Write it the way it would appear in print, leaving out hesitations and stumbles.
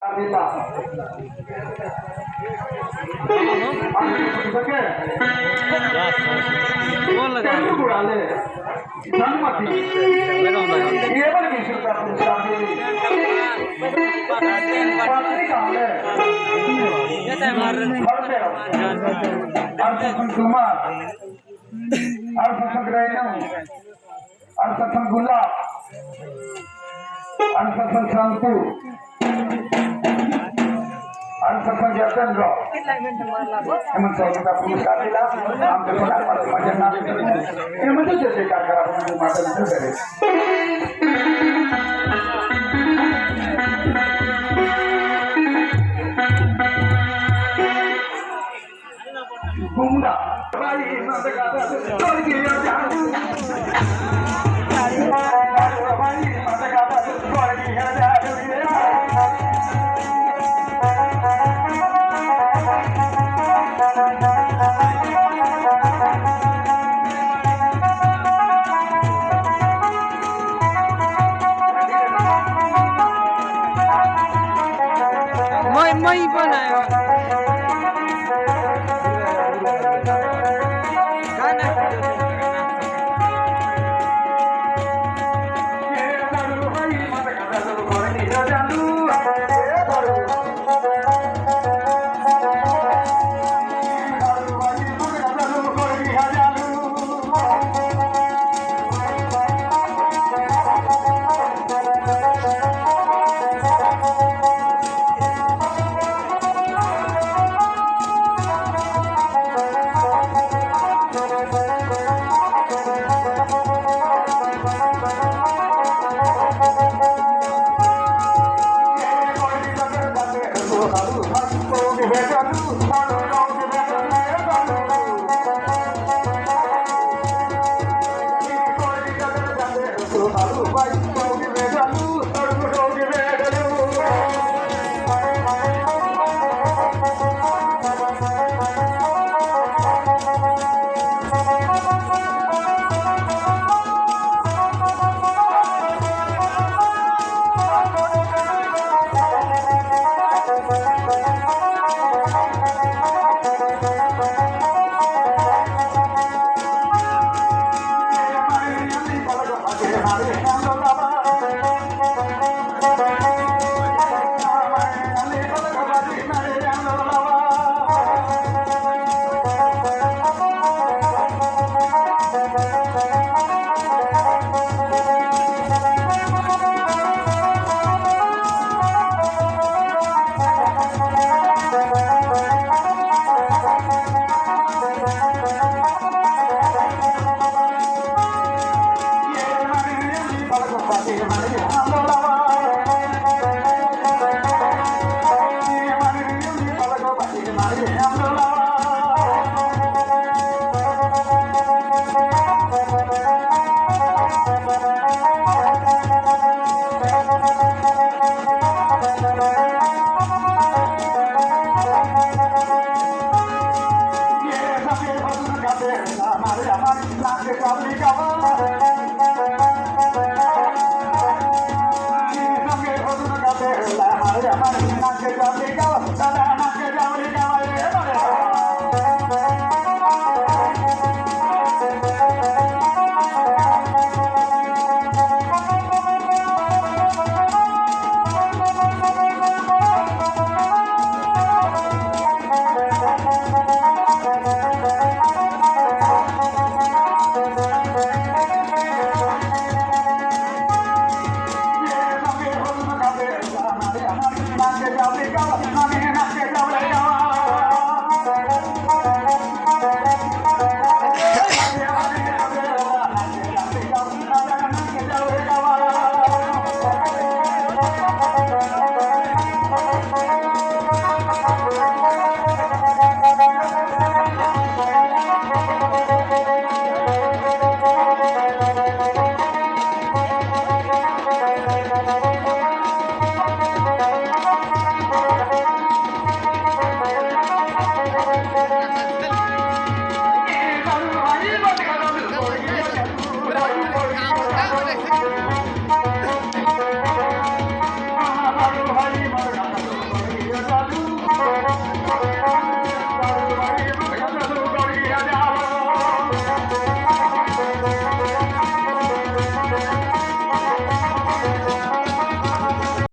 Kita. Itu boleh. Jangan mati. Iya bagi sudah berusaha ini. Pasti kalah. Arsasan Kumar, Arsasan Reno, Arsasan Gulab, Arsasan Santu. Arsasan Jatendra. Emang saya kita punya lah, hampir mendapat macam nabi ini. Emang itu jadi kakak aku macam itu dari. Bunda, bayi nanti kata pergi ya jauh. Bayi nanti kata pergi ya jauh. Mai बनायो गाना Haru, haru, haru, haru, haru, haru,